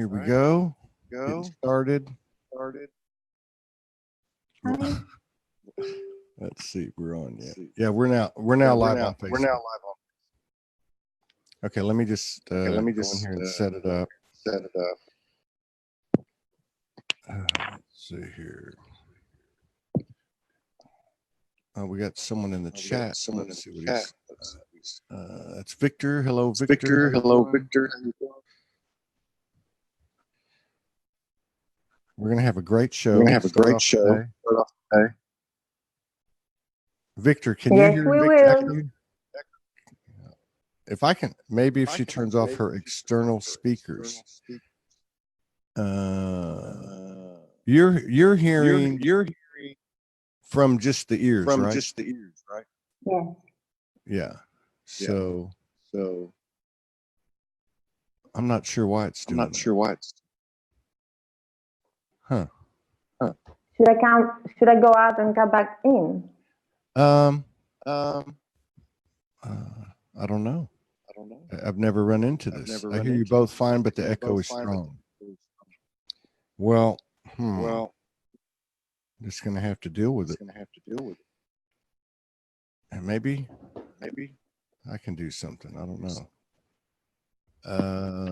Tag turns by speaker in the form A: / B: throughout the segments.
A: here we go. Getting started. Let's see, we're on yet. Yeah, we're now live on Facebook. Okay, let me just go in here and set it up. Let's see here. We got someone in the chat. Let's see what he's. That's Victor. Hello, Victor.
B: Hello, Victor.
A: We're gonna have a great show. Victor, can you hear Victor? If I can, maybe if she turns off her external speakers. You're hearing from just the ears, right?
B: Yeah.
A: Yeah. So I'm not sure why it's doing that. Huh.
B: Should I go out and come back in?
A: I don't know. I've never run into this. I hear you both fine, but the echo is strong. Well, I'm just gonna have to deal with it. And maybe I can do something. I don't know.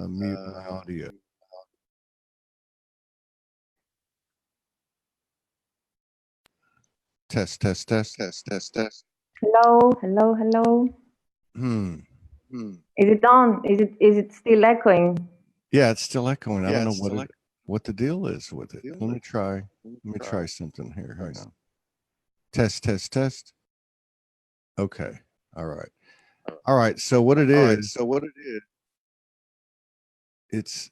A: Mute my audio. Test.
B: Hello. Is it on? Is it still echoing?
A: Yeah, it's still echoing. I don't know what the deal is with it. Let me try something here. Hang on. Test. Okay. All right. So what it is? It's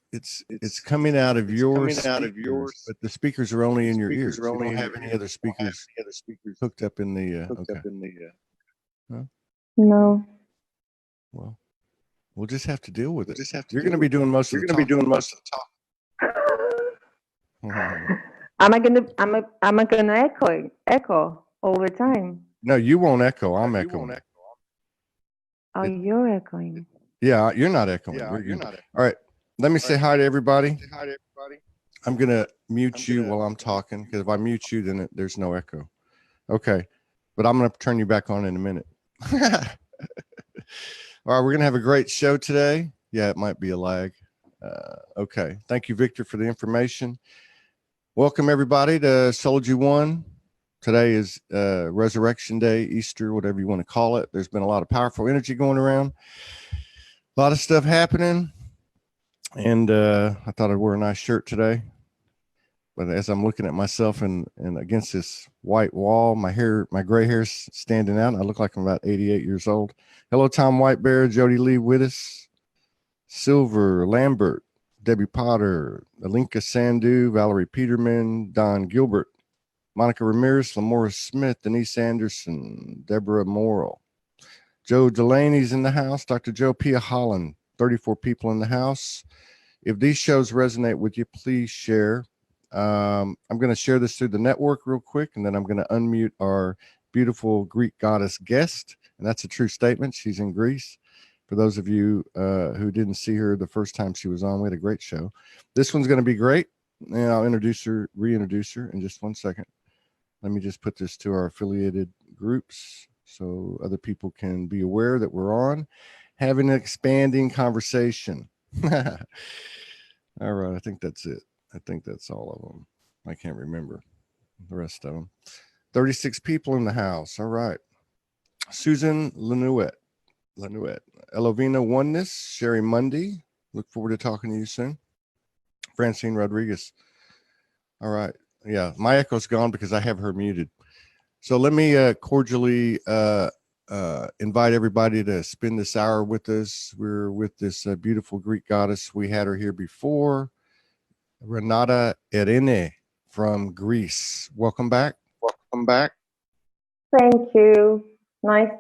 A: coming out of your speakers, but the speakers are only in your ears. You don't have any other speakers hooked up in the. Huh?
B: No.
A: Well, we'll just have to deal with it. You're going to be doing most of the talk.
B: Am I gonna echo all the time?
A: No, you won't echo. I'm echoing.
B: Oh, you're echoing.
A: Yeah, you're not echoing. You're not. All right. Let me say hi to everybody. I'm going to mute you while I'm talking, because if I mute you, then there's no echo. Okay. But I'm going to turn you back on in a minute. All right. We're going to have a great show today. Yeah, it might be a lag. Okay. Thank you, Victor, for the information. Welcome, everybody, to Soulogy.One. Today is Resurrection Day, Easter, whatever you want to call it. There's been a lot of powerful energy going around. A lot of stuff happening. And I thought I'd wear a nice shirt today. But as I'm looking at myself and against this white wall, my gray hair's standing out. I look like I'm about 88 years old. Hello, Tom Whitebear, Jody Lee Wittes, Silver, Lambert, Debbie Potter, Alinka Sandu, Valerie Peterman, Don Gilbert, Monica Ramirez, Lamora Smith, Denise Anderson, Deborah Morrill. Joe Delaney's in the house. Dr. Joe Pia Holland, 34 people in the house. If these shows resonate with you, please share. I'm going to share this through the network real quick, and then I'm going to unmute our beautiful Greek goddess guest. And that's a true statement. She's in Greece. For those of you who didn't see her the first time she was on, we had a great show. This one's going to be great. And I'll reintroduce her in just 1 second. Let me just put this to our affiliated groups so other people can be aware that we're on having an expanding conversation. All right. I think that's it. I think that's all of them. I can't remember the rest of them. 36 people in the house. All right. Susan Lanuette, Elovina Oneness, Sherry Mundy. Look forward to talking to you soon. Francine Rodriguez. All right. Yeah, my echo's gone because I have her muted. So let me cordially invite everybody to spend this hour with us. We're with this beautiful Greek goddess. We had her here before, Renata Eirini from Greece. Welcome back.
B: Thank you. Nice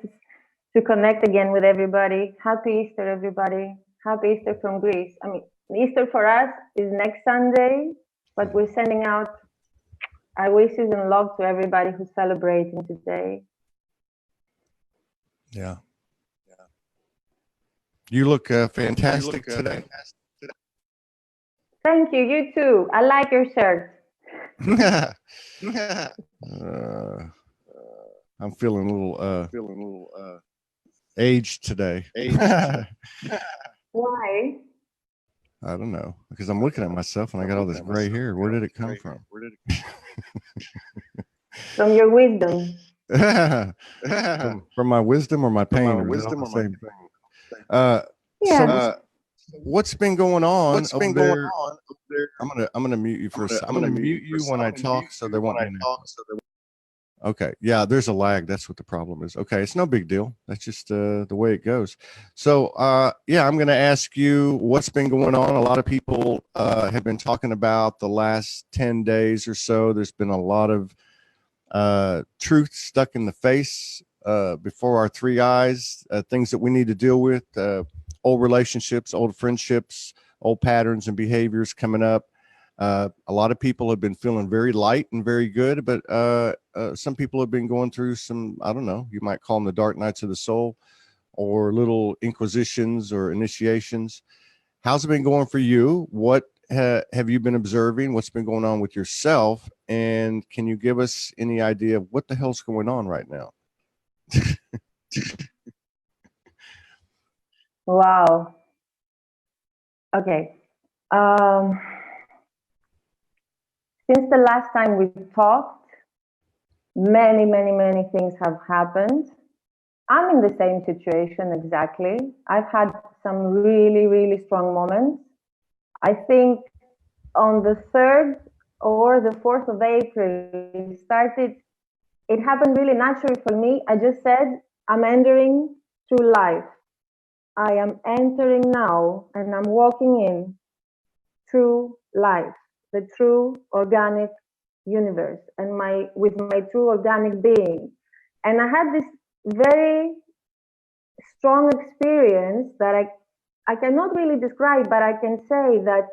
B: to connect again with everybody. Happy Easter, everybody. Happy Easter from Greece. I mean, Easter for us is next Sunday, but we're sending out our wishes and love to everybody who's celebrating today.
A: Yeah. You look fantastic today.
B: Thank you. You too. I like your shirt.
A: I'm feeling a little aged today.
B: Why?
A: I don't know, because I'm looking at myself and I got all this gray hair. Where did it come from?
B: From your wisdom.
A: From my wisdom or my pain? Or the same thing? So what's been going on over there? I'm gonna mute you for a second. I'm gonna mute you when I talk, so there won't be an echo. Okay, yeah, there's a lag. That's what the problem is. Okay, it's no big deal. That's just the way it goes. So yeah, I'm gonna ask you what's been going on. A lot of people have been talking about the last 10 days or so. There's been a lot of truth stuck in the face before our three eyes, things that we need to deal with, old relationships, old friendships, old patterns and behaviors coming up. A lot of people have been feeling very light and very good, but some people have been going through some, I don't know, you might call them the dark nights of the soul or little inquisitions or initiations. How's it been going for you? What have you been observing? What's been going on with yourself? And can you give us any idea of what the hell's going on right now?
B: Wow. Okay. Since the last time we talked, many things have happened. I'm in the same situation exactly. I've had some really strong moments. I think on the 3rd or the 4th of April, it happened really naturally for me. I just said, I'm entering through life. I am entering now and I'm walking in through life, the true organic universe, and with my true organic being. And I had this very strong experience that I cannot really describe, but I can say that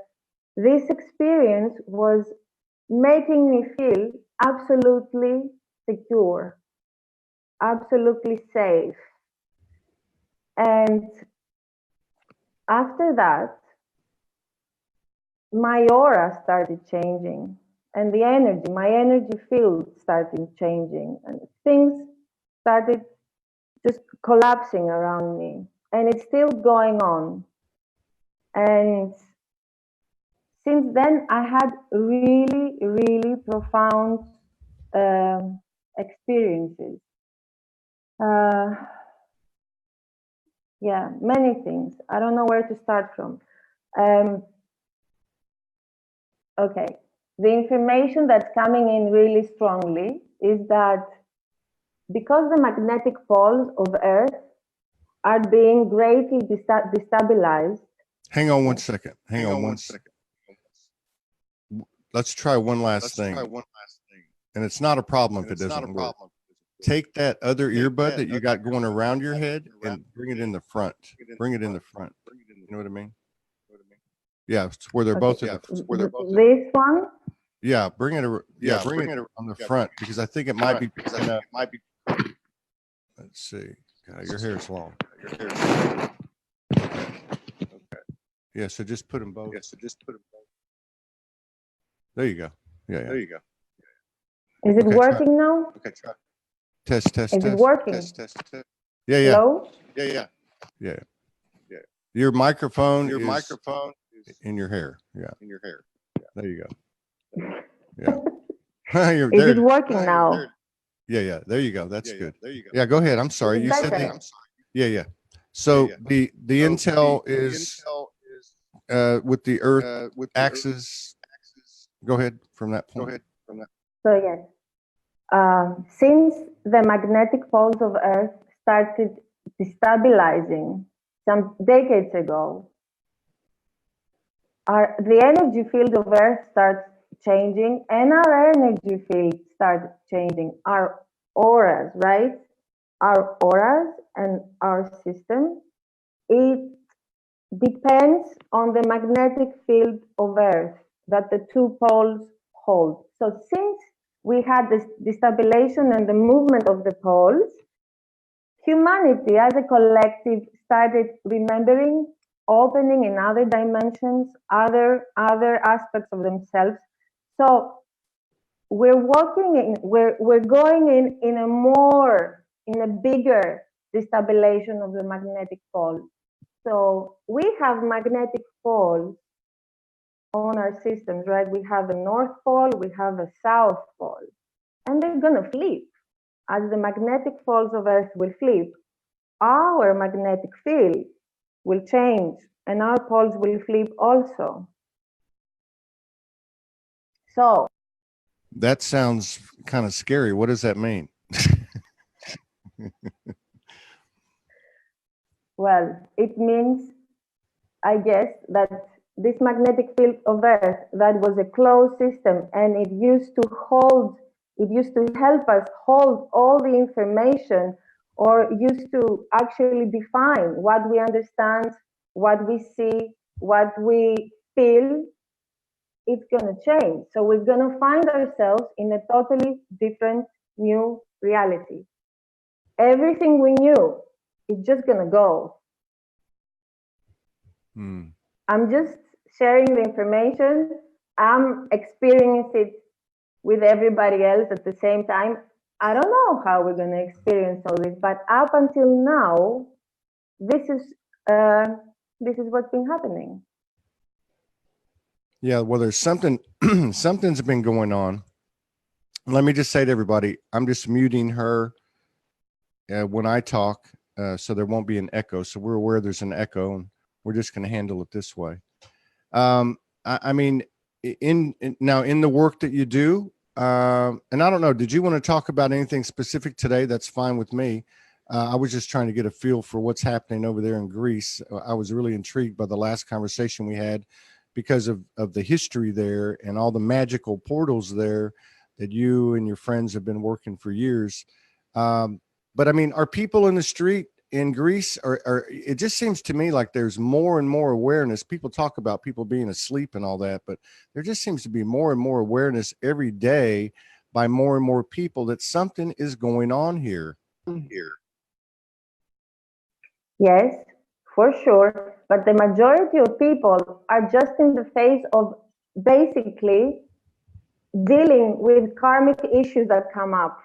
B: this experience was making me feel absolutely secure, absolutely safe. And after that, my aura started changing, and my energy field started changing, and things started just collapsing around me, and it's still going on. And since then, I had really profound experiences. Yeah, many things. I don't know where to start from. Okay, the information that's coming in really strongly is that because the magnetic poles of Earth are being greatly destabilized.
A: Hang on one second. Hang on one second. Let's try one last thing. And it's not a problem if it doesn't work. Take that other earbud that you got going around your head and bring it in the front. Bring it in the front. You know what I mean? Yeah, it's where they're both.
B: This one.
A: Yeah, bring it. Yeah, bring it on the front because I think it might be picking up. Let's see. God, your hair's long. Okay. Yeah, so just put them both. There you go. Yeah. There you go.
B: Is it working now?
A: Okay, try. Test.
B: Is it working?
A: Test. Yeah.
B: Hello?
A: Yeah. Your microphone is in your hair. Yeah. In your hair. Yeah. There you go. Yeah.
B: Is it working now?
A: Yeah. There you go. That's good. There you go. Yeah, go ahead. I'm sorry. You said that. Yeah. So the intel is with the Earth axis. Go ahead from that point.
B: So yes, since the magnetic poles of Earth started destabilizing some decades ago, the energy field of Earth starts changing, and our energy field starts changing. Our auras, right? Our auras and our system, it depends on the magnetic field of Earth that the two poles hold. So since we had this destabilization and the movement of the poles, humanity as a collective started remembering opening in other dimensions, other aspects of themselves. So we're going in a bigger destabilization of the magnetic pole. So we have magnetic poles on our systems, right? We have a north pole, we have a south pole, and they're gonna flip. As the magnetic poles of Earth will flip, our magnetic field will change, and our poles will flip also. So
A: that sounds kind of scary. What does that mean?
B: Well, it means, I guess, that this magnetic field of Earth, that was a closed system, and it used to help us hold all the information, or used to actually define what we understand, what we see, what we feel. It's going to change. So we're going to find ourselves in a totally different new reality. Everything we knew is just going to go. I'm just sharing the information. I'm experiencing it with everybody else at the same time. I don't know how we're going to experience all this, but up until now, this is what's been happening.
A: Yeah, well, there's something's been going on. Let me just say to everybody, I'm just muting her when I talk, so there won't be an echo. So we're aware there's an echo, and we're just going to handle it this way. I mean, in the work that you do, and I don't know, did you want to talk about anything specific today? That's fine with me. I was just trying to get a feel for what's happening over there in Greece. I was really intrigued by the last conversation we had because of the history there and all the magical portals there that you and your friends have been working for years. But I mean, are people in the street in Greece, or it just seems to me like there's more and more awareness. People talk about people being asleep and all that, but there just seems to be more and more awareness every day by more and more people that something is going on here.
B: Yes, for sure. But the majority of people are just in the phase of basically dealing with karmic issues that come up,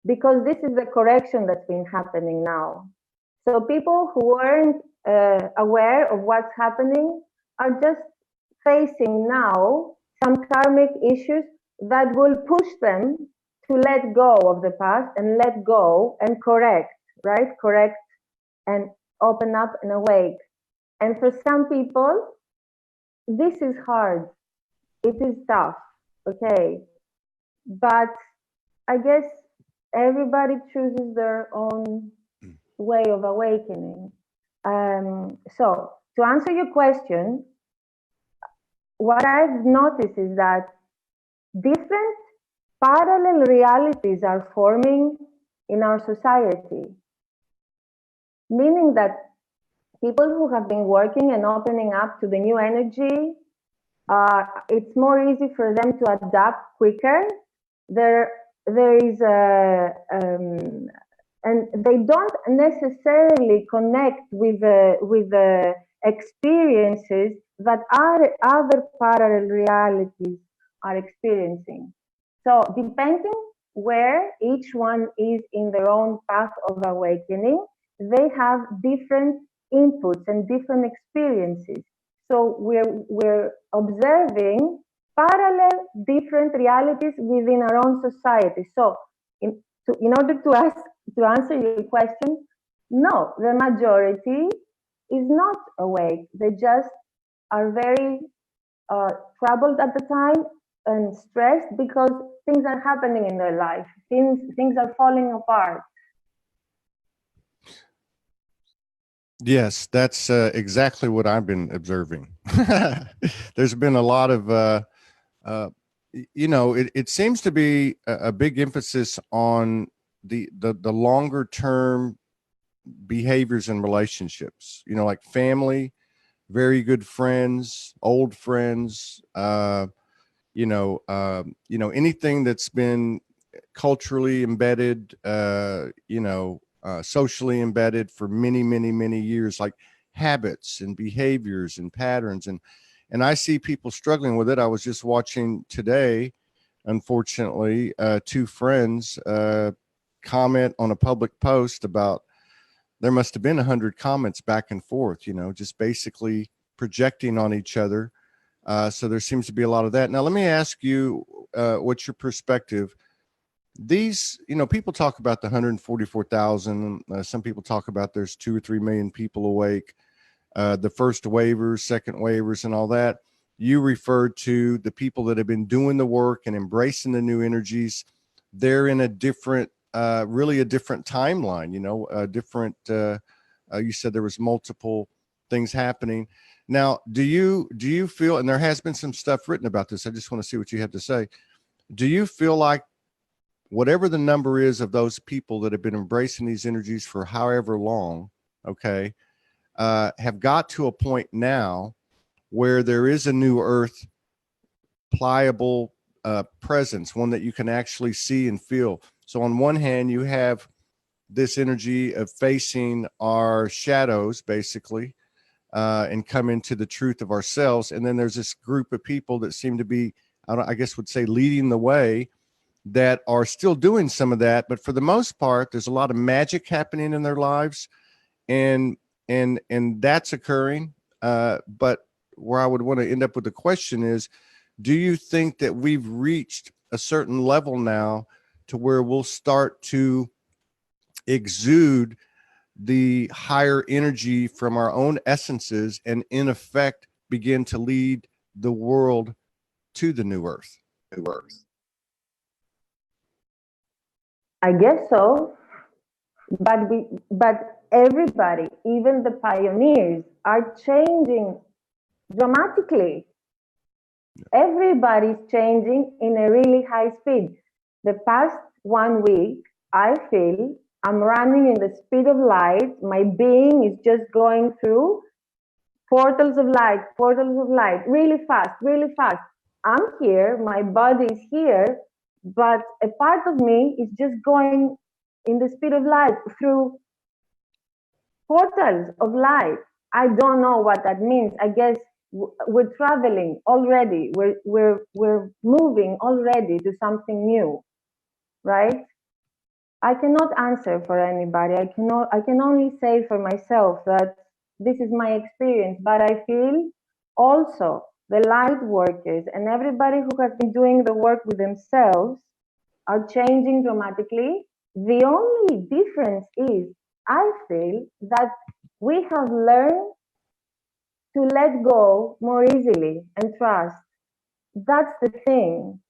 B: because this is the correction that's been happening now. So people who weren't aware of what's happening are just facing now some karmic issues that will push them to let go of the past and let go and correct, right? Correct and open up and awake. And for some people, this is hard. It is tough, okay? But I guess everybody chooses their own way of awakening. So to answer your question, what I've noticed is that different parallel realities are forming in our society, meaning that people who have been working and opening up to the new energy, it's more easy for them to adapt quicker. There is and they don't necessarily connect with the experiences that other parallel realities are experiencing. So depending where each one is in their own path of awakening, they have different inputs and different experiences. So we're observing parallel different realities within our own society. So in order to answer your question, no, the majority is not awake. They just are very troubled at the time and stressed because things are happening in their life. Things are falling apart.
A: Yes, that's exactly what I've been observing. There's been a lot of, it seems to be a big emphasis on the longer term behaviors and relationships, like family, very good friends, old friends, anything that's been culturally embedded, socially embedded for many, many, many years, like habits and behaviors and patterns. And I see people struggling with it. I was just watching today, unfortunately, two friends comment on a public post about, there must have been 100 comments back and forth, you know, just basically projecting on each other. So there seems to be a lot of that. Now, let me ask you, what's your perspective? These, you know, people talk about the 144,000. Some people talk about there's 2 or 3 million people awake. The first waivers, second waivers, and all that. You referred to the people that have been doing the work and embracing the new energies. They're in a different, really a different timeline, you know, a different, you said there was multiple things happening. Now, do you feel, and there has been some stuff written about this, I just want to see what you have to say. Do you feel like whatever the number is of those people that have been embracing these energies for however long, okay, have got to a point now where there is a new earth pliable presence, one that you can actually see and feel? So on one hand, you have this energy of facing our shadows, basically, and come into the truth of ourselves. And then there's this group of people that seem to be, I guess would say, leading the way, that are still doing some of that. But for the most part, there's a lot of magic happening in their lives, and that's occurring. But where I would want to end up with the question is, do you think that we've reached a certain level now to where we'll start to exude the higher energy from our own essences and in effect begin to lead the world to the new earth?
B: I guess so, but everybody, even the pioneers, are changing dramatically. Everybody's changing in a really high speed. The past 1 week, I feel I'm running in the speed of light. My being is just going through portals of light, really fast, really fast. I'm here, my body is here, but a part of me is just going in the speed of light through portals of light. I don't know what that means. I guess we're traveling already. We're moving already to something new, right? I cannot answer for anybody. I can only say for myself that this is my experience, but I feel also the light workers and everybody who has been doing the work with themselves are changing dramatically. The only difference is, I feel that we have learned to let go more easily and trust. That's the thing.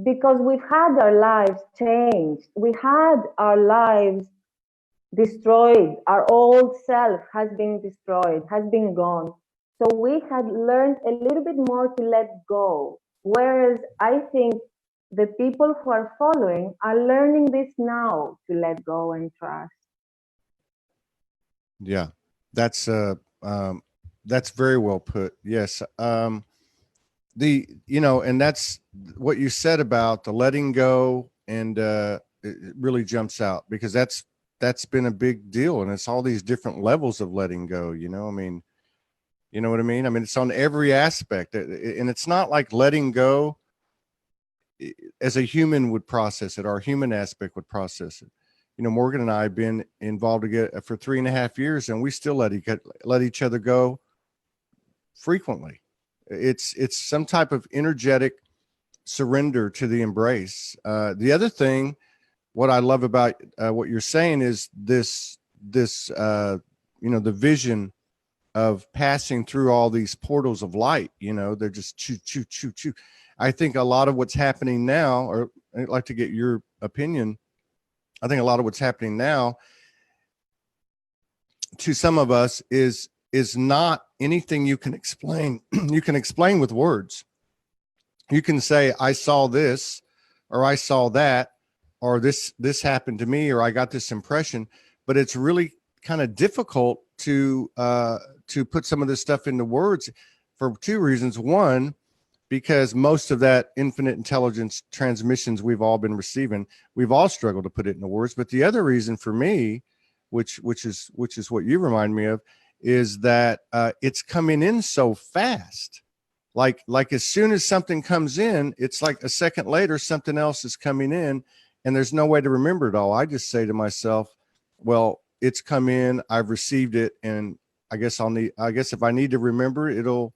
B: Because we've had our lives changed. We had our lives destroyed. Our old self has been destroyed, has been gone. So we had learned a little bit more to let go. Whereas I think the people who are following are learning this now, to let go and trust.
A: Yeah, that's very well put. Yes. And that's what you said about the letting go, and it really jumps out, because that's been a big deal, and it's all these different levels of letting go. I mean, you know what I mean? I mean, it's on every aspect, and it's not like letting go as a human would process it. Our human aspect would process it. Morgan and I have been involved together for 3.5 years, and we still let each other go frequently. It's some type of energetic surrender to the embrace. The other thing, what I love about what you're saying is this the vision of passing through all these portals of light. They're just choo, choo, choo, choo. I think a lot of what's happening now, or I'd like to get your opinion, I think a lot of what's happening now to some of us is not anything you can explain. You can explain with words. You can say, I saw this, or I saw that, or this happened to me, or I got this impression, but it's really kind of difficult to put some of this stuff into words for two reasons. One, because most of that infinite intelligence transmissions we've all been receiving, we've all struggled to put it into words. But the other reason for me, which is what you remind me of, is that it's coming in so fast. Like as soon as something comes in, it's like a second later, something else is coming in, and there's no way to remember it all. I just say to myself, well, it's come in, I've received it, and I guess if I need to remember, it'll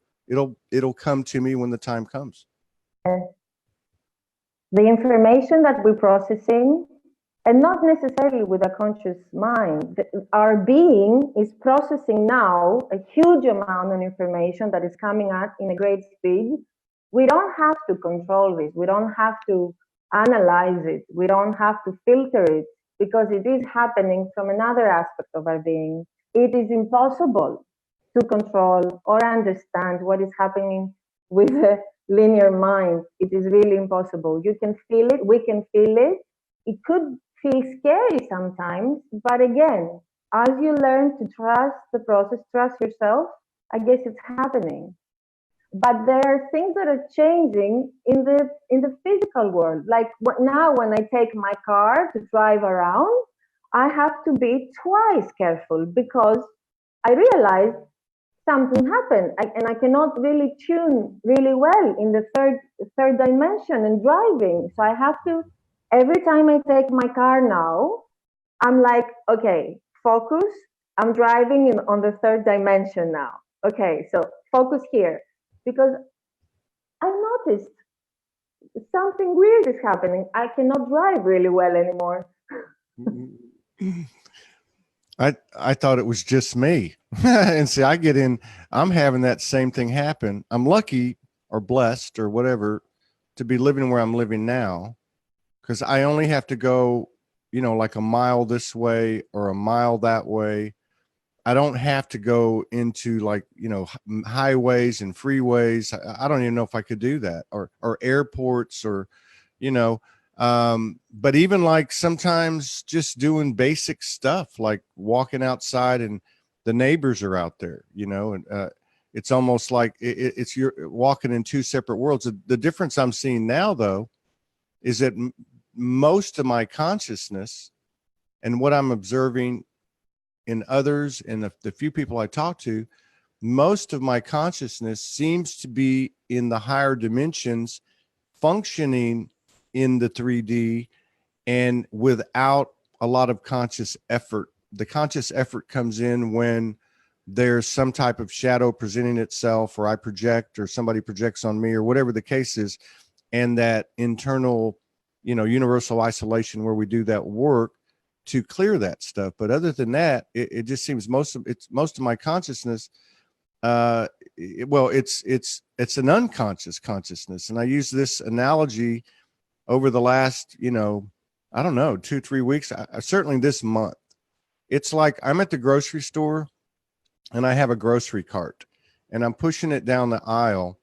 A: come to me when the time comes.
B: The information that we're processing, and not necessarily with a conscious mind, our being is processing now a huge amount of information that is coming out in a great speed. We don't have to control this. We don't have to analyze it. We don't have to filter it, because it is happening from another aspect of our being. It is impossible to control or understand what is happening with the linear mind. It is really impossible. You can feel it. We can feel it. It could feel scary sometimes, but again, as you learn to trust the process, trust yourself, I guess it's happening. But there are things that are changing in the physical world. Like now, when I take my car to drive around, I have to be twice careful, because I realize something happened, and I cannot really tune really well in the third dimension and driving. So I have to, every time I take my car now, I'm like, okay, focus. I'm driving on the third dimension now. Okay, so focus here, because I noticed something weird is happening. I cannot drive really well anymore.
A: I thought it was just me. And see, I get in, I'm having that same thing happen. I'm lucky or blessed or whatever to be living where I'm living now, because I only have to go, like a mile this way or a mile that way. I don't have to go into highways and freeways. I don't even know if I could do that, or airports, or, but even like sometimes just doing basic stuff, like walking outside and the neighbors are out there, and it's almost like it's you're walking in two separate worlds. The difference I'm seeing now, though, is that most of my consciousness and what I'm observing in others and the few people I talk to, most of my consciousness seems to be in the higher dimensions, functioning in the 3D and without a lot of conscious effort. The conscious effort comes in when there's some type of shadow presenting itself, or I project, or somebody projects on me, or whatever the case is. And that internal, universal isolation where we do that work to clear that stuff. But other than that, it just seems most of my consciousness, it's an unconscious consciousness. And I use this analogy over the last, I don't know, 2-3 weeks, certainly this month. It's like I'm at the grocery store and I have a grocery cart and I'm pushing it down the aisle,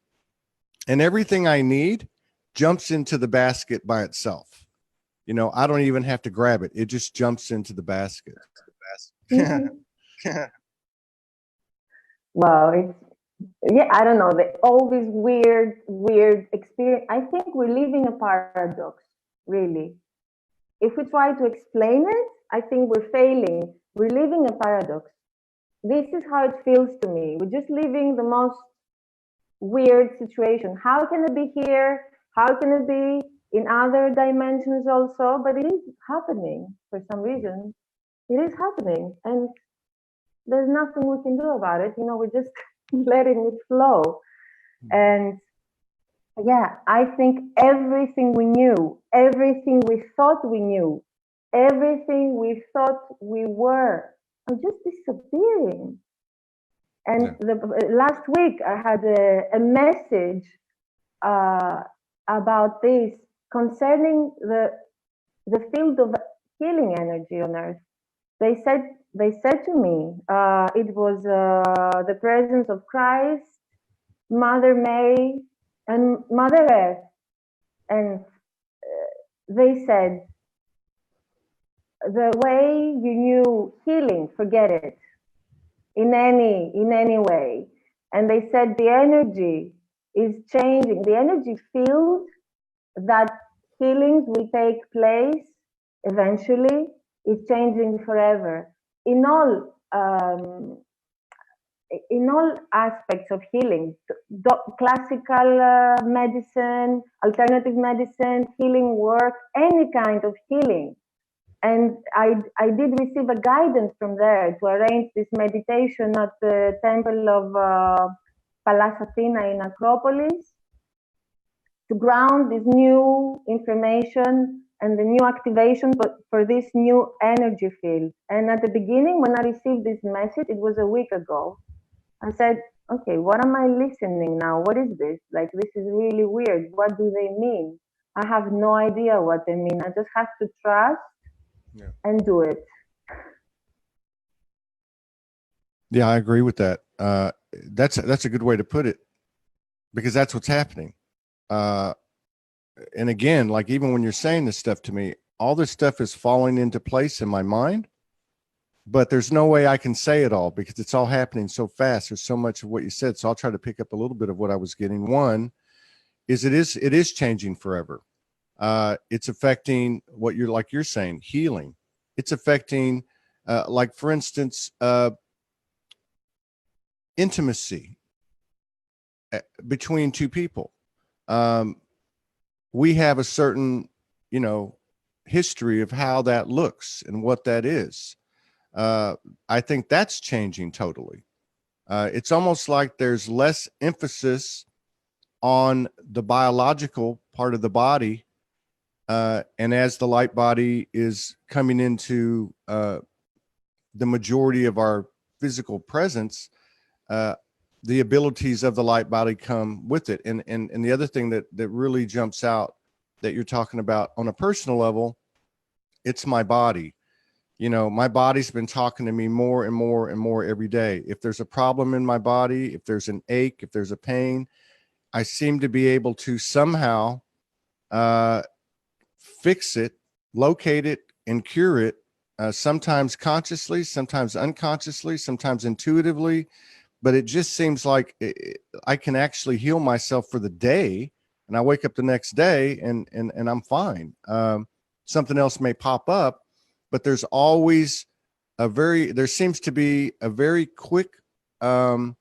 A: and everything I need jumps into the basket by itself. I don't even have to grab it. It just jumps into the basket.
B: Wow. I don't know. All these weird experience. I think we're living a paradox, really. If we try to explain it, I think we're failing. We're living a paradox. This is how it feels to me. We're just living the most weird situation. How can it be here? How can it be in other dimensions also? But it is happening for some reason. It is happening, and there's nothing we can do about it. We're just letting it flow. And yeah, I think everything we knew, everything we thought we knew, everything we thought we were, are just disappearing. And last week I had a message about this concerning the field of healing energy on Earth. They said to me, it was the presence of Christ, Mother Mary, and Mother Earth. And they said, the way you knew healing, forget it, in any way. And they said the energy is changing. The energy field that healings will take place eventually is changing forever. In all in all aspects of healing, classical medicine, alternative medicine, healing work, any kind of healing. And I did receive a guidance from there to arrange this meditation at the temple of Pallas Athena in Acropolis, to ground this new information and the new activation for this new energy field. And at the beginning, when I received this message, it was a week ago, I said, okay, what am I listening now? What is this? Like, this is really weird. What do they mean? I have no idea what they mean. I just have to trust and do it.
A: Yeah, I agree with that. That's a good way to put it, because that's what's happening. And again, like, even when you're saying this stuff to me, all this stuff is falling into place in my mind, but there's no way I can say it all because it's all happening so fast. There's so much of what you said. So I'll try to pick up a little bit of what I was getting. One is it is changing forever. It's affecting what you're saying, healing. It's affecting, like, for instance, intimacy between two people. We have a certain, history of how that looks and what that is. I think that's changing totally. It's almost like there's less emphasis on the biological part of the body. And as the light body is coming into the majority of our physical presence, the abilities of the light body come with it. And the other thing that really jumps out that you're talking about on a personal level, it's my body. My body's been talking to me more and more and more every day. If there's a problem in my body, if there's an ache, if there's a pain, I seem to be able to somehow fix it, locate it, and cure it, sometimes consciously, sometimes unconsciously, sometimes intuitively. But it just seems like I can actually heal myself for the day, and I wake up the next day and I'm fine. Something else may pop up, but there's always there seems to be a very quick, a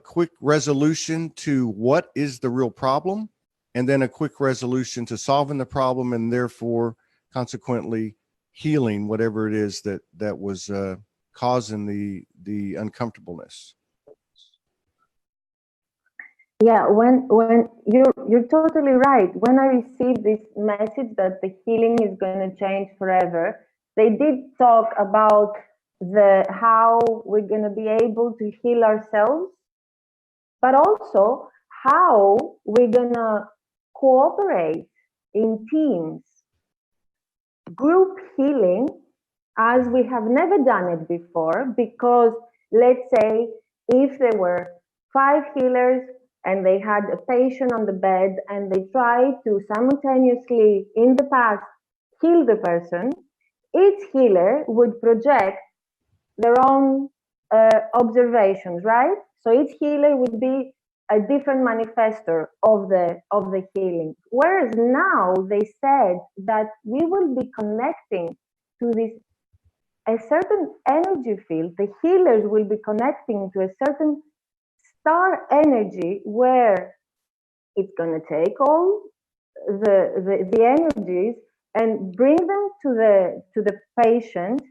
A: quick resolution to what is the real problem, and then a quick resolution to solving the problem, and therefore consequently healing whatever it is that was causing the uncomfortableness.
B: Yeah, when you're totally right. When I received this message that the healing is going to change forever, they did talk about how we're going to be able to heal ourselves, but also how we're going to cooperate in teams. Group healing, as we have never done it before, because let's say if there were 5 healers and they had a patient on the bed and they tried to simultaneously in the past heal the person, each healer would project their own observations, right? So each healer would be a different manifestor of the healing. Whereas now they said that we will be connecting to a certain energy field. The healers will be connecting to a certain star energy where it's going to take all the energies and bring them to the patient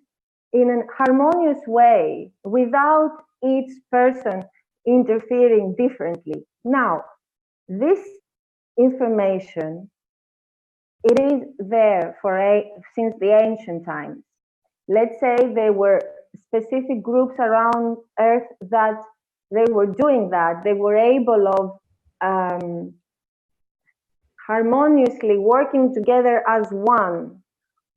B: in a harmonious way without each person interfering differently. Now, this information, it is there since the ancient times. Let's say there were specific groups around Earth that they were doing that. They were able of harmoniously working together as one.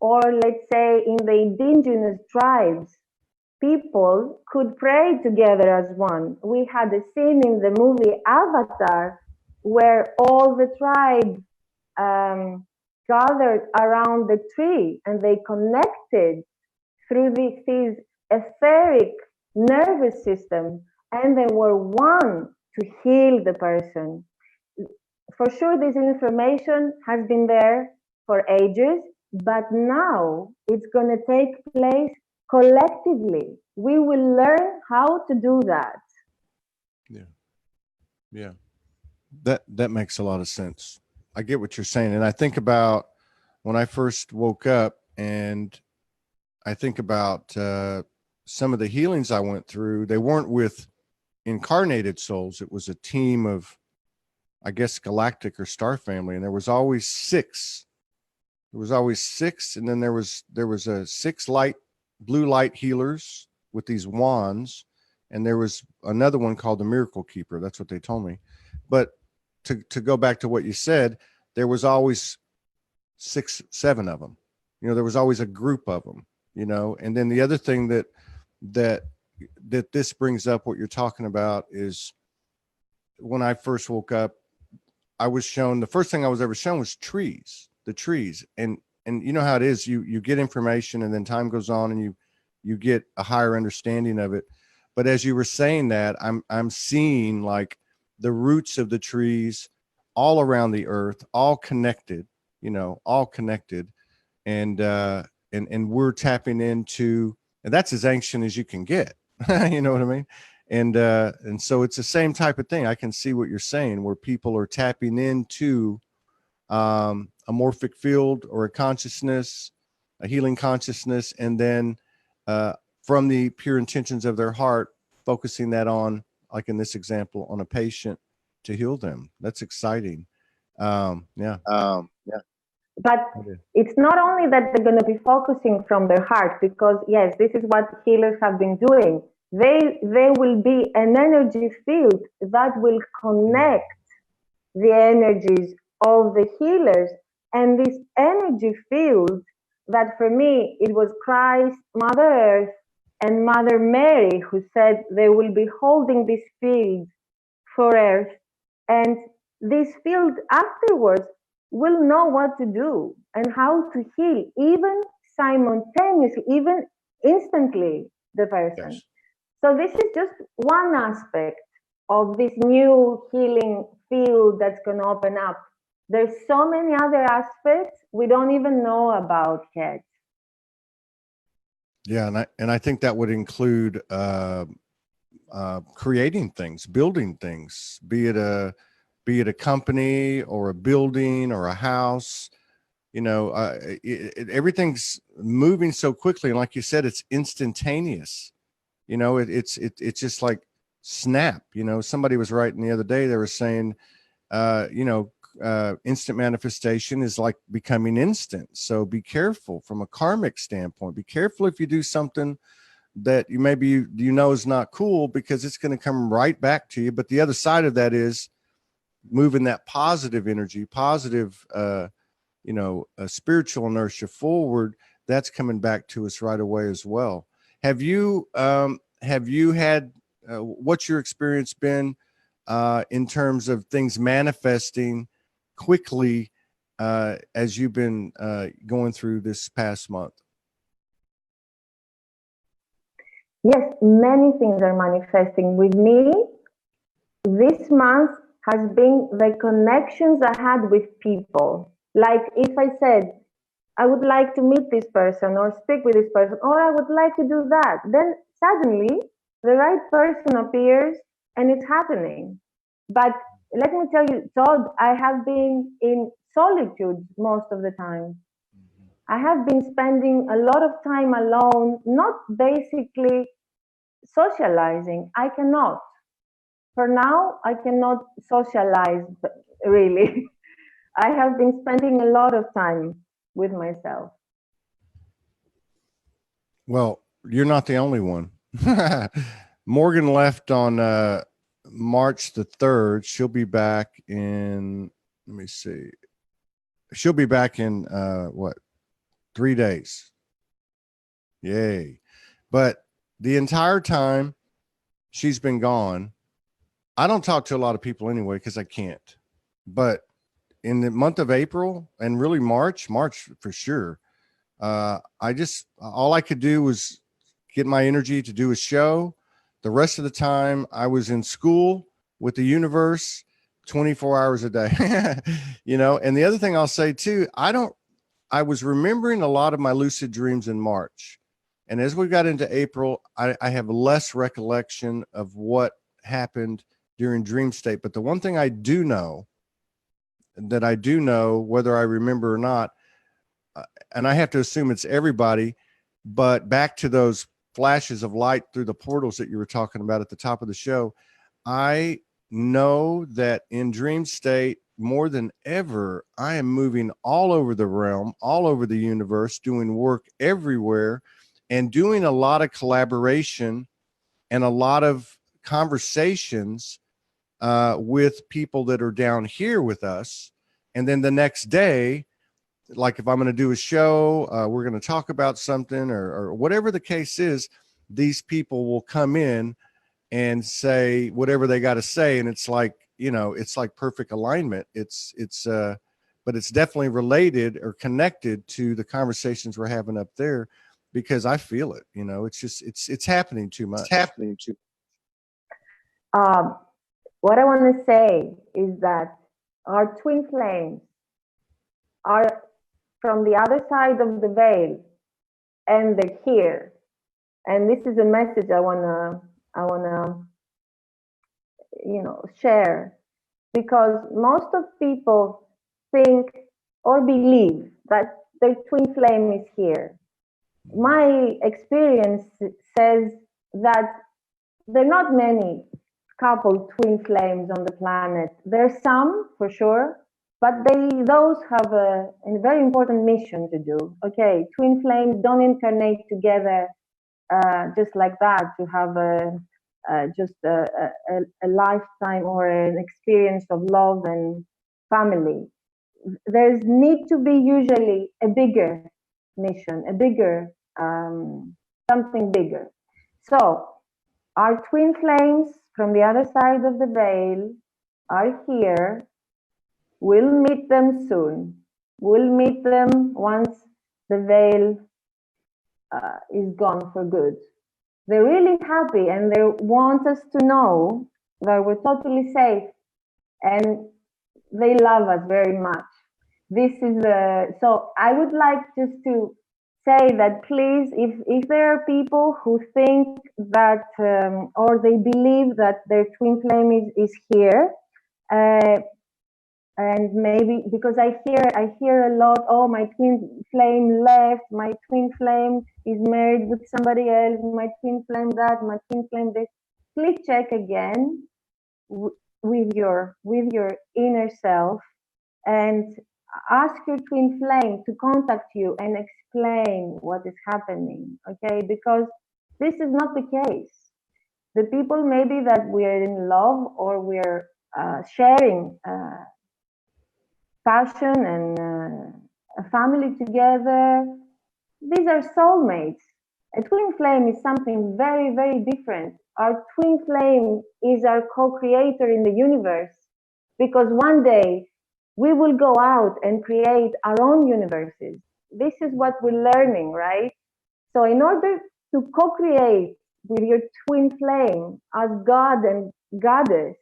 B: Or let's say in the indigenous tribes, people could pray together as one. We had a scene in the movie Avatar where all the tribe gathered around the tree and they connected through this etheric nervous system, and they were one to heal the person. For sure, this information has been there for ages, but now it's going to take place collectively. We will learn how to do that.
A: Yeah. Yeah. That makes a lot of sense. I get what you're saying. And I think about when I first woke up, and I think about some of the healings I went through. They weren't with incarnated souls. It was a team of, I guess, galactic or star family. And there was always six. There was always six. And then there was a six blue light healers with these wands. And there was another one called the Miracle Keeper. That's what they told me. But to go back to what you said, there was always 6, 7 of them. You know, there was always a group of them, you know. And then the other thing that this brings up, what you're talking about, is when I first woke up, I was shown, the first thing I was ever shown was the trees. And you know how it is, you get information and then time goes on and you get a higher understanding of it. But as you were saying that, I'm seeing like the roots of the trees all around the earth, all connected, you know, all connected. And we're tapping into, and that's as ancient as you can get. You know what I mean? And so it's the same type of thing. I can see what you're saying, where people are tapping into a morphic field or a consciousness, a healing consciousness, and then from the pure intentions of their heart, focusing that on, like in this example, on a patient to heal them. That's exciting. Yeah.
B: But it's not only that they're going to be focusing from their heart, because yes, this is what healers have been doing. They will be an energy field that will connect the energies of the healers. And this energy field, that for me, it was Christ, Mother Earth, and Mother Mary who said they will be holding this field for Earth. And this field afterwards will know what to do and how to heal, even simultaneously, even instantly, the person. Yes. So this is just one aspect of this new healing field that's going to open up. There's so many other aspects we don't even know about yet.
A: Yeah, and I think that would include creating things, building things, be it a company or a building or a house. You know, everything's moving so quickly, and like you said, it's instantaneous. You know, it's just like snap. You know, somebody was writing the other day, they were saying, instant manifestation is like becoming instant. So be careful from a karmic standpoint. Be careful if you do something that you know is not cool, because it's going to come right back to you. But the other side of that is moving that positive energy, positive, spiritual inertia forward. That's coming back to us right away as well. Have you had, what's your experience been in terms of things manifesting quickly as you've been going through this past month?
B: Yes, many things are manifesting with me. This month has been the connections I had with people. Like if I said, I would like to meet this person or speak with this person, or I would like to do that, then suddenly the right person appears and it's happening. But let me tell you, Todd, I have been in solitude most of the time. I have been spending a lot of time alone, not basically socializing. I cannot. For now, I cannot socialize, really. I have been spending a lot of time with myself.
A: Well, you're not the only one. Morgan left on March the 3rd. She'll be back in, let me see. She'll be back in 3 days. Yay. But the entire time she's been gone, I don't talk to a lot of people anyway, because I can't. But in the month of April and really March for sure, all I could do was get my energy to do a show. The rest of the time I was in school with the universe 24 hours a day, you know. And the other thing I'll say too, I was remembering a lot of my lucid dreams in March, And as we got into April, I have less recollection of what happened during dream state. But the one thing I do know, whether I remember or not, and I have to assume it's everybody, but back to those flashes of light through the portals that you were talking about at the top of the show, I know that in dream state, more than ever, I am moving all over the realm, all over the universe, doing work everywhere, and doing a lot of collaboration and a lot of conversations with people that are down here with us. And then the next day, like if I'm going to do a show, we're going to talk about something or whatever the case is, these people will come in and say whatever they got to say. And it's like, you know, it's like perfect alignment. But it's definitely related or connected to the conversations we're having up there, because I feel it, you know, it's just, it's happening too much.
B: It's happening too much. What I want to say is that our twin flames are from the other side of the veil, and they're here. And this is a message I wanna, you know, share, because most of people think or believe that their twin flame is here. My experience says that there are not many couple twin flames on the planet. There's some for sure, but those have a very important mission to do. Okay, twin flames don't incarnate together just like that to have just a lifetime or an experience of love and family. There's need to be usually a bigger mission, a bigger something bigger. So our twin flames from the other side of the veil are here. We'll meet them soon. We'll meet them once the veil is gone for good. They're really happy and they want us to know that we're totally safe and they love us very much. This is so I would like just to say that please, if there are people who think that or they believe that their twin flame is here, and maybe because I hear a lot, oh, my twin flame left, my twin flame is married with somebody else, my twin flame that, my twin flame this. Please check again with your inner self and ask your twin flame to contact you and explain what is happening, okay? Because this is not the case. The people maybe that we're in love or we're sharing passion and a family together, these are soulmates. A twin flame is something very, very different. Our twin flame is our co-creator in the universe, because one day we will go out and create our own universes. This is what we're learning, right? So in order to co-create with your twin flame as God and Goddess,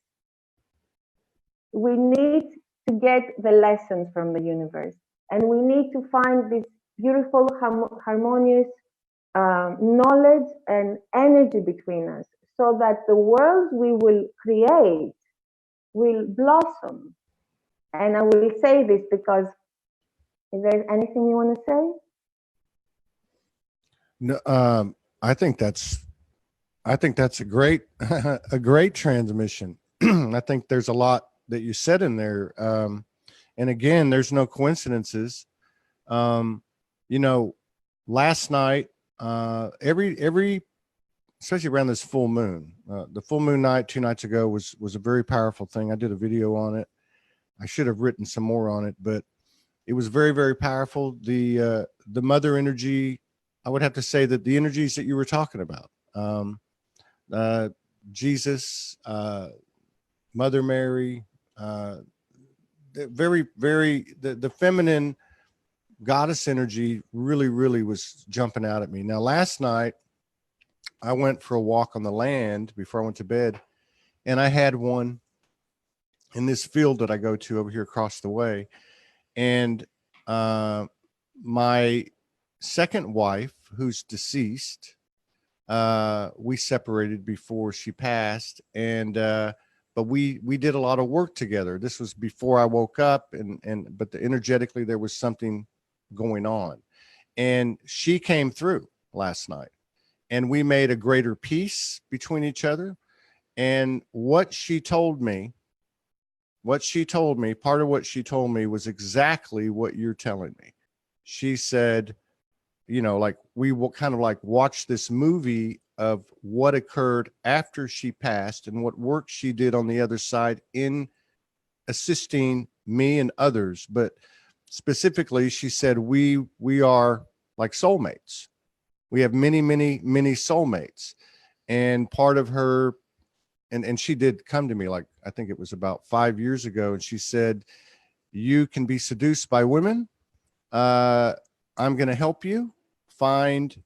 B: we need to get the lessons from the universe. And we need to find this beautiful, harmonious knowledge and energy between us, so that the world we will create will blossom. And I will say this because, is there anything you want to say?
A: No, I think that's a great a great transmission. I think there's a lot that you said in there. And again, there's no coincidences. You know, last night, every especially around this full moon, the full moon night 2 nights ago was a very powerful thing. I did a video on it. I should have written some more on it, but it was very, very powerful. The mother energy, I would have to say that the energies that you were talking about, Jesus, Mother Mary, the feminine goddess energy really was jumping out at me. Now, last night I went for a walk on the land before I went to bed, and I had one in this field that I go to over here across the way. And my second wife who's deceased. We separated before she passed, and but we did a lot of work together. This was before I woke up, but energetically there was something going on, and she came through last night, and we made a greater peace between each other. And what she told me, part of what she told me was exactly what you're telling me. She said, you know, like we will kind of like watch this movie of what occurred after she passed and what work she did on the other side in assisting me and others. But specifically, she said, we are like soulmates. We have many, many, many soulmates. And part of her, and she did come to me, like, I think it was about 5 years ago. And she said, you can be seduced by women. I'm going to help you find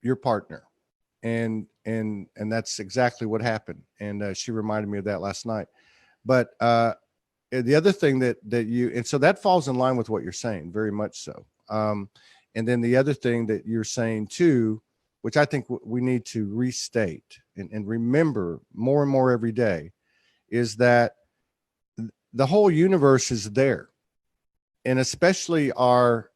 A: your partner. And that's exactly what happened. And she reminded me of that last night. But the other thing that and so that falls in line with what you're saying, very much so. And then the other thing that you're saying too, which I think we need to restate and remember more and more every day, is that the whole universe is there. And especially our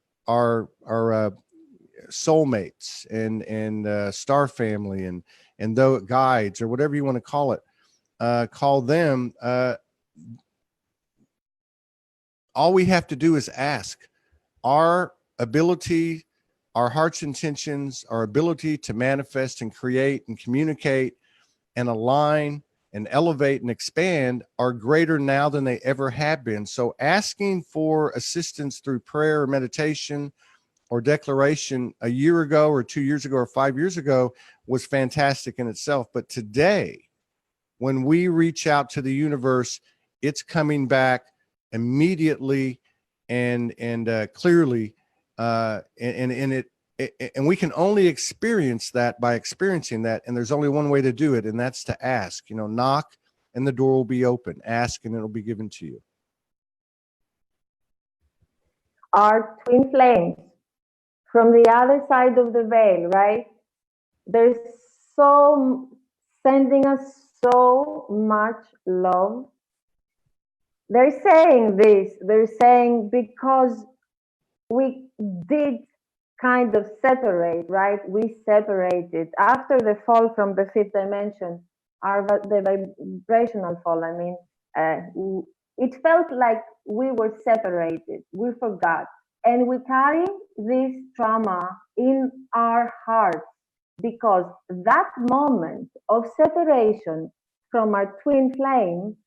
A: soulmates and star family and the guides, or whatever you want to call it, call them. All we have to do is ask. Our ability, our heart's intentions, our ability to manifest and create and communicate and align and elevate and expand are greater now than they ever have been. So asking for assistance through prayer or meditation or declaration a year ago or 2 years ago or 5 years ago was fantastic in itself. But today, when we reach out to the universe, it's coming back immediately and clearly, and we can only experience that by experiencing that. And there's only one way to do it, and that's to ask. You know, knock and the door will be open. Ask and it'll be given to you.
B: Our twin flames from the other side of the veil, right? They're so sending us so much love. They're saying this, they're saying because we did kind of separate, right? We separated after the fall from the fifth dimension, the vibrational fall. I mean, it felt like we were separated. We forgot, and we carry this trauma in our hearts because that moment of separation from our twin flame,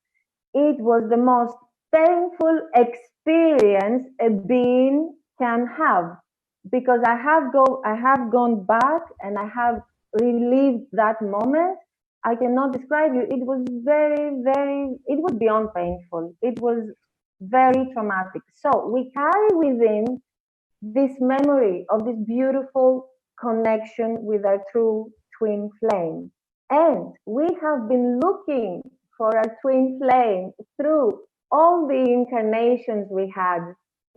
B: it was the most painful experience a being can have, because I have gone back and I have relived that moment. I cannot describe you. It was it was beyond painful. It was very traumatic. So we carry within this memory of this beautiful connection with our true twin flame. And we have been looking for our twin flame through all the incarnations we had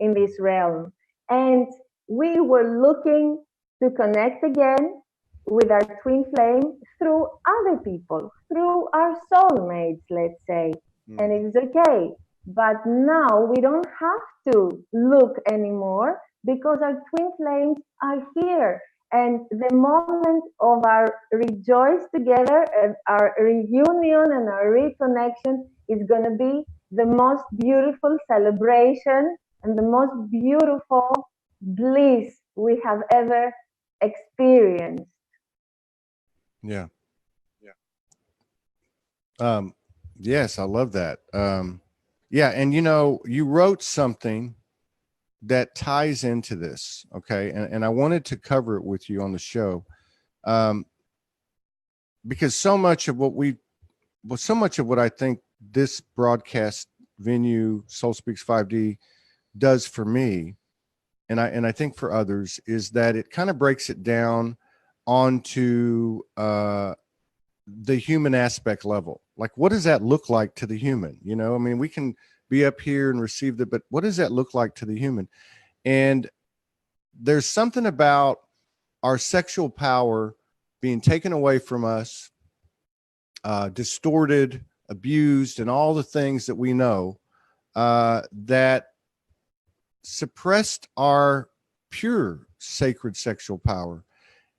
B: in this realm. And we were looking to connect again with our twin flame through other people, through our soulmates, let's say. And it's okay. But now we don't have to look anymore because our twin flames are here. And the moment of our rejoice together, and our reunion and our reconnection is going to be the most beautiful celebration and the most beautiful bliss we have ever experienced.
A: Yeah. Yes, I love that. Yeah. And, you know, you wrote something that ties into this. Okay. And I wanted to cover it with you on the show. Because so much of what I think this broadcast venue, Soul Speaks 5D, does for me, and I think for others, is that it kind of breaks it down onto the human aspect level. Like, what does that look like to the human? You know, I mean, we can be up here and receive but what does that look like to the human? And there's something about our sexual power being taken away from us, distorted, abused, and all the things that we know that suppressed our pure sacred sexual power.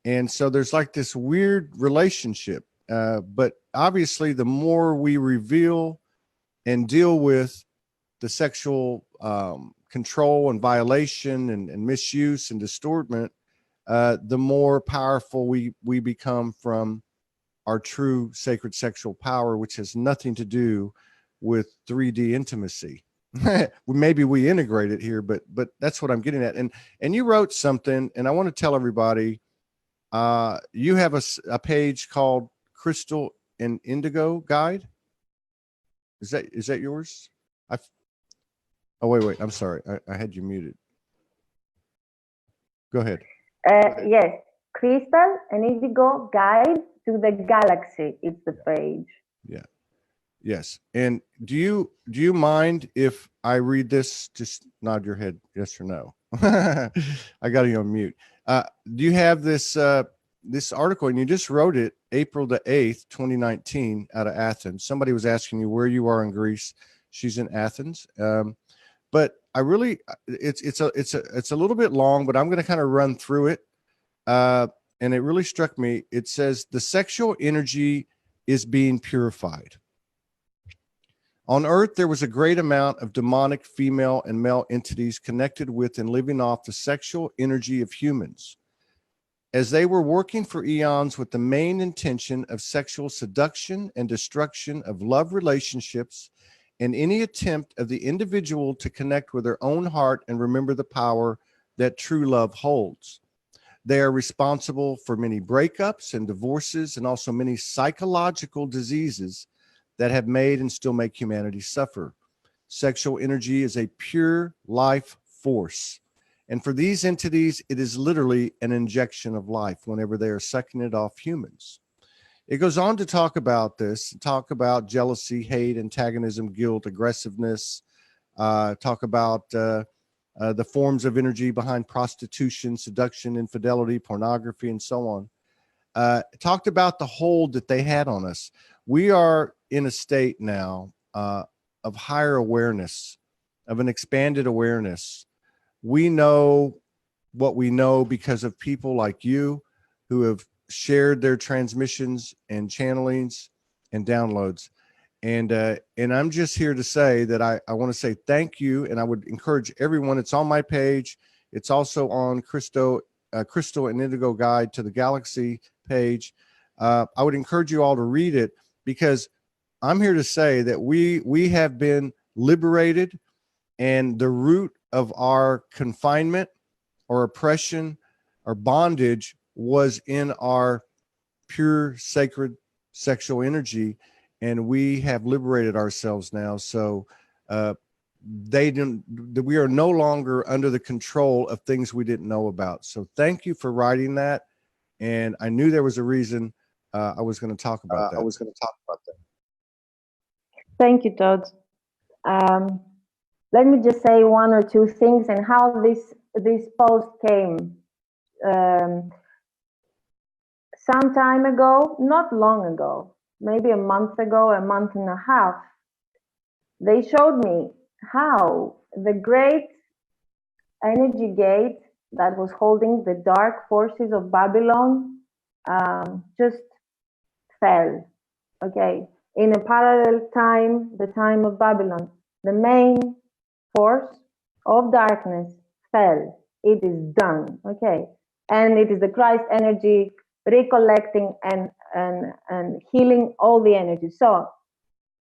A: And so there's like this weird relationship. But obviously, the more we reveal and deal with the sexual control and violation and misuse and distortment, the more powerful we become from our true sacred sexual power, which has nothing to do with 3D intimacy. Maybe we integrate it here, but that's what I'm getting at. And you wrote something, and I want to tell everybody, you have a page called Crystal and Indigo Guide. Is that yours? Oh, wait, I'm sorry. I had you muted. Go ahead.
B: Yes, Crystal and Indigo Guide to the Galaxy. It's the page.
A: Yeah. Yes. And do you mind if I read this? Just nod your head yes or no. I got you on mute. Do you have this this article, and you just wrote it April the 8th, 2019, out of Athens. Somebody was asking you where you are in Greece. She's in Athens. But I really, it's a little bit long, but I'm going to kind of run through it. And it really struck me. It says the sexual energy is being purified. On Earth, there was a great amount of demonic female and male entities connected with and living off the sexual energy of humans, as they were working for eons with the main intention of sexual seduction and destruction of love relationships and any attempt of the individual to connect with their own heart and remember the power that true love holds. They are responsible for many breakups and divorces and also many psychological diseases that have made and still make humanity suffer. Sexual energy is a pure life force. And for these entities, it is literally an injection of life whenever they are sucking it off humans. It goes on to talk about this, talk about jealousy, hate, antagonism, guilt, aggressiveness, talk about the forms of energy behind prostitution, seduction, infidelity, pornography, and so on. Talked about the hold that they had on us. We are in a state now of higher awareness, of an expanded awareness. We know what we know because of people like you who have shared their transmissions and channelings and downloads. And I'm just here to say that I want to say thank you. And I would encourage everyone, it's on my page. It's also on Crystal and Indigo Guide to the Galaxy page. I would encourage you all to read it, because I'm here to say that we have been liberated, and the root of our confinement or oppression or bondage was in our pure sacred sexual energy, and we have liberated ourselves now. So we are no longer under the control of things we didn't know about. So thank you for writing that. And I knew there was a reason I was going to talk about that.
B: Thank you, Todd. Let me just say one or two things and how this post came. Some time ago, not long ago, maybe a month ago, a month and a half, they showed me how the great energy gate that was holding the dark forces of Babylon just fell. Okay, in a parallel time, the time of Babylon, the main force of darkness fell. It is done. Okay, and it is the Christ energy recollecting and healing all the energy. So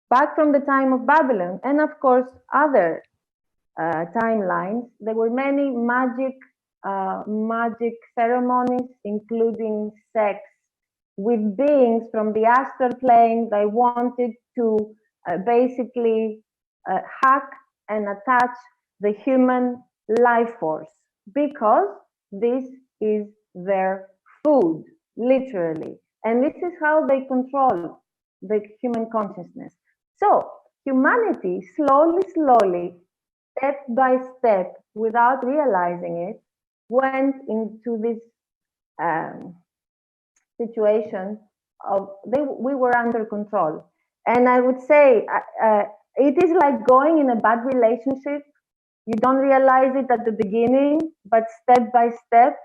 B: back from the time of Babylon, and of course other timelines, there were many magic ceremonies, including sex with beings from the astral plane. They wanted to basically hack and attach the human life force, because this is their food, literally. And this is how they control the human consciousness. So humanity slowly, step by step, without realizing it, went into this situation of we were under control. And I would say it is like going in a bad relationship. You don't realize it at the beginning, but step by step,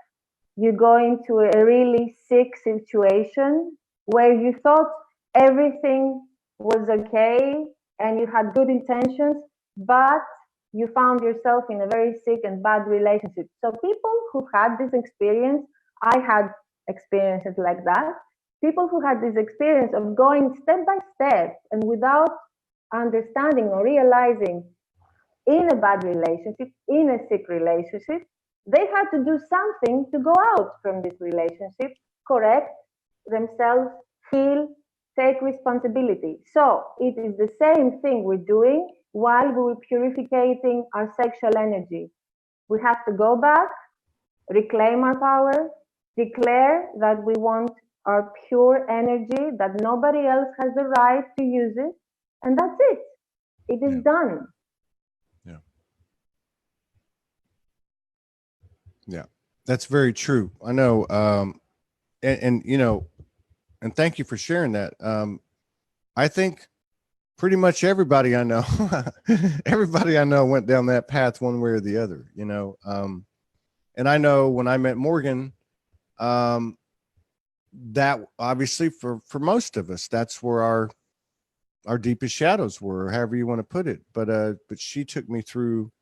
B: you go into a really sick situation where you thought everything was okay and you had good intentions, but you found yourself in a very sick and bad relationship. So people who had this experience, I had experiences like that, people who had this experience of going step by step and without understanding or realizing in a bad relationship, in a sick relationship, they had to do something to go out from this relationship, correct themselves, heal, take responsibility. So it is the same thing we're doing while we're purifying our sexual energy. We have to go back, reclaim our power, declare that we want our pure energy, that nobody else has the right to use it, and that's it. It is done.
A: Yeah, that's very true. I know. And you know, and thank you for sharing that. I think pretty much everybody I know, everybody I know went down that path one way or the other, you know. And I know when I met Morgan, that obviously for most of us, that's where our deepest shadows were, however you want to put it. But she took me through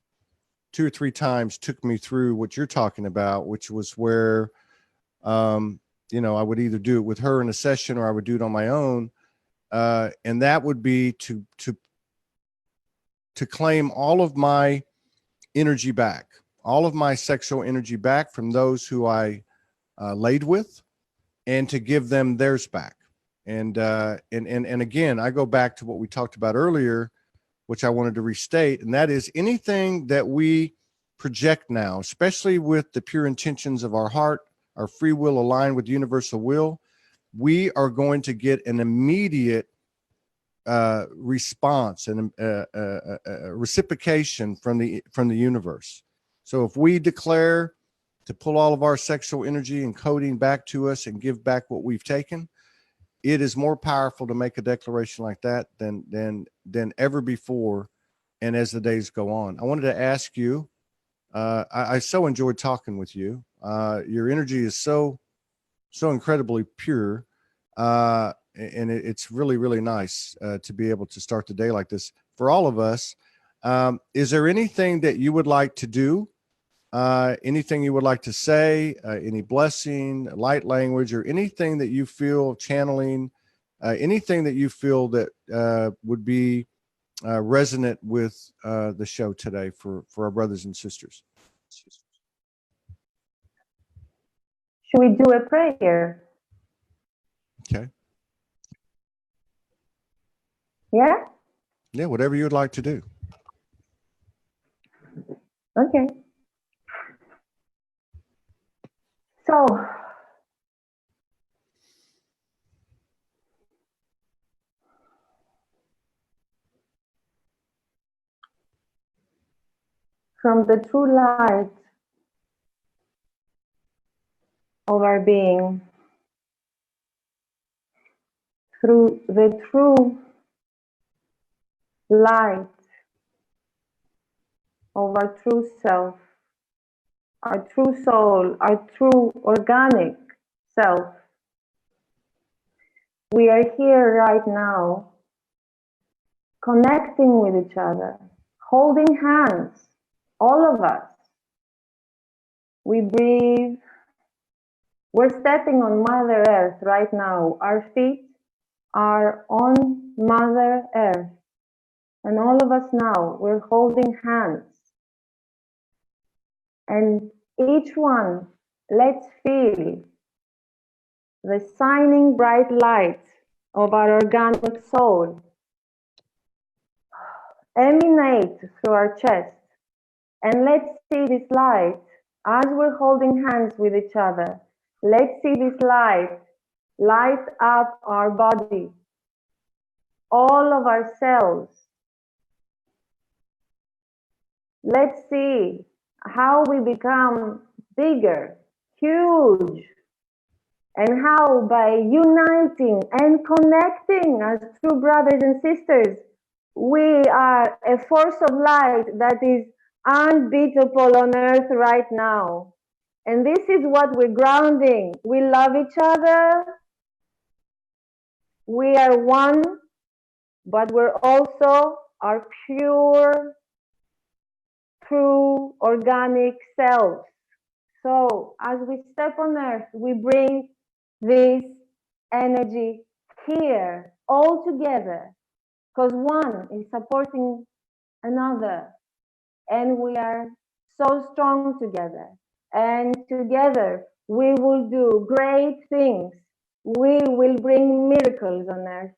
A: 2 or 3 times, took me through what you're talking about, which was where, you know, I would either do it with her in a session or I would do it on my own. And that would be to claim all of my energy back, all of my sexual energy back from those who I laid with, and to give them theirs back. And again, I go back to what we talked about earlier, which I wanted to restate, and that is anything that we project now, especially with the pure intentions of our heart, our free will aligned with universal will, we are going to get an immediate response and reciprocation from the universe. So if we declare to pull all of our sexual energy and coding back to us and give back what we've taken, it is more powerful to make a declaration like that than ever before. And as the days go on, I wanted to ask you, I so enjoyed talking with you. Your energy is so incredibly pure. And it's really, really nice to be able to start the day like this for all of us. Is there anything that you would like to do? Anything you would like to say, any blessing, light language, or anything that you feel channeling, anything that you feel that would be resonant with the show today for our brothers and sisters?
B: Should we do a prayer?
A: Okay.
B: Yeah?
A: Yeah, whatever you would like to do.
B: Okay. So, from the true light of our being, through the true light of our true self, our true soul, our true organic self, we are here right now, connecting with each other, holding hands, all of us. We breathe. We're stepping on Mother Earth right now. Our feet are on Mother Earth. And all of us now, we're holding hands. And each one, let's feel the shining bright light of our organic soul emanate through our chest. And let's see this light as we're holding hands with each other. Let's see this light light up our body, all of our cells. Let's see how we become bigger, huge, And how? By uniting and connecting as true brothers and sisters, we are a force of light that is unbeatable on earth right now. And this is what we're grounding. We love each other. We are one, but we're also our pure, true, organic selves. So as we step on earth, we bring this energy here all together, because one is supporting another, and we are so strong together. And together we will do great things. We will bring miracles on earth.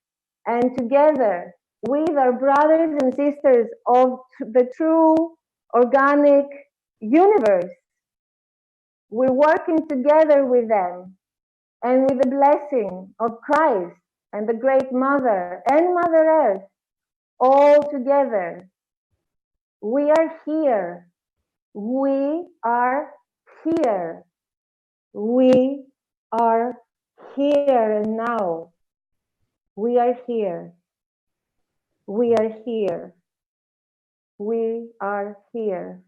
B: And together with our brothers and sisters of the true organic universe, we're working together with them, and with the blessing of Christ and the Great Mother and Mother Earth, all together. We are here. We are here. We are here and now. We are here. We are here. We are here.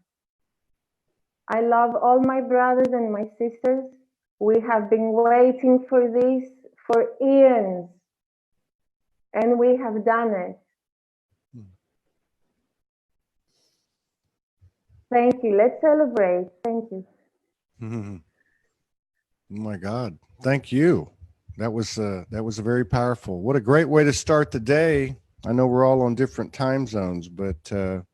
B: I love all my brothers and my sisters. We have been waiting for this for eons, and we have done it. Thank you. Let's celebrate. Thank you.
A: Oh my God. Thank you. That was a very powerful. What a great way to start the day. I know we're all on different time zones, but for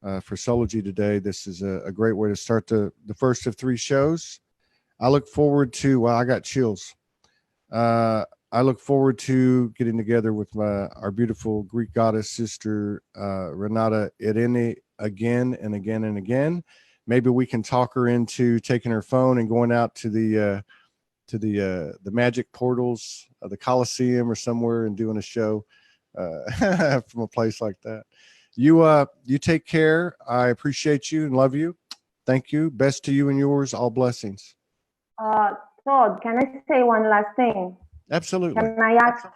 A: Soulogy today, this is a great way to start the first of 3 shows. I look forward to, well, I got chills. I look forward to getting together with our beautiful Greek goddess sister, Renata Eirini, again and again and again. Maybe we can talk her into taking her phone and going out to the magic portals of the Colosseum or somewhere and doing a show from a place like that. You take care. I appreciate you and love you. Thank you. Best to you and yours. All blessings.
B: Todd, can I say one last thing?
A: Absolutely.
B: Can I ask?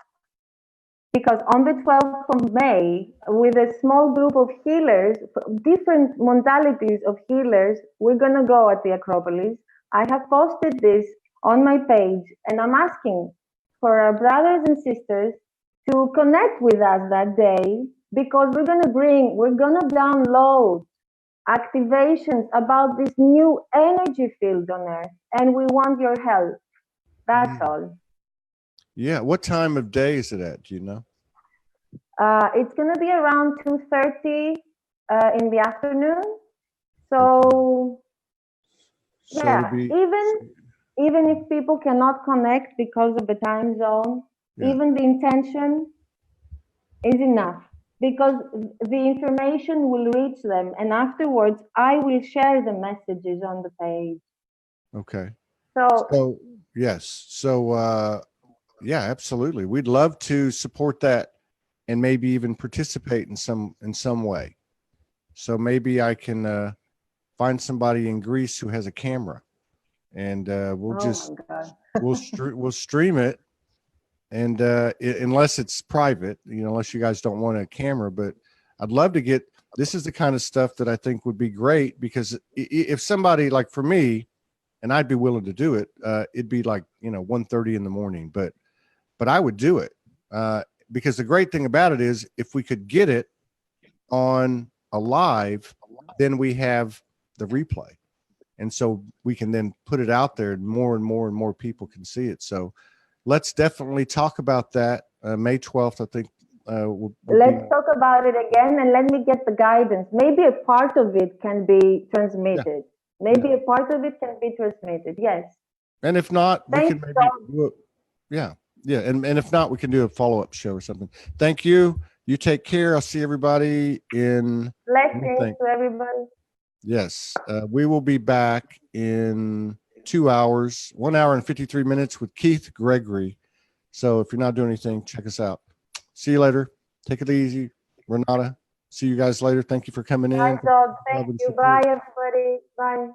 B: Because on the 12th of May, with a small group of healers, different modalities of healers, we're going to go at the Acropolis. I have posted this on my page, and I'm asking for our brothers and sisters to connect with us that day, because we're going to download activations about this new energy field on Earth, and we want your help. That's all.
A: Yeah. What time of day is it at? Do you know?
B: It's going to be around 2:30 in the afternoon. So, yeah, even if people cannot connect because of the time zone, even the intention is enough, because the information will reach them, and afterwards I will share the messages on the page.
A: Okay.
B: So
A: yes. So yeah, absolutely. We'd love to support that and maybe even participate in some way. So maybe I can find somebody in Greece who has a camera, and we'll stream it. And unless it's private, unless you guys don't want a camera, but I'd love to get, this is the kind of stuff that I think would be great, because if somebody, like for me, and I'd be willing to do it, it'd be like, 1:30 in the morning, but I would do it. Because the great thing about it is, if we could get it on a live, then we have the replay. And so we can then put it out there, and more people can see it. So let's definitely talk about that. May 12th, I think.
B: Let's talk about it again, and let me get the guidance. Maybe a part of it can be transmitted. Maybe a part of it can be transmitted. Yes.
A: And if not, we can maybe do it. Yeah. And if not, we can do a follow-up show or something. Thank you. You take care. I'll see everybody in.
B: Blessings to everybody.
A: Yes. We will be back in 2 hours, 1 hour and 53 minutes with Keith Gregory. So if you're not doing anything, check us out. See you later. Take it easy. Renata, see you guys later. Thank you for coming in.
B: Bye, Todd. Thank you. Bye, everybody. Bye.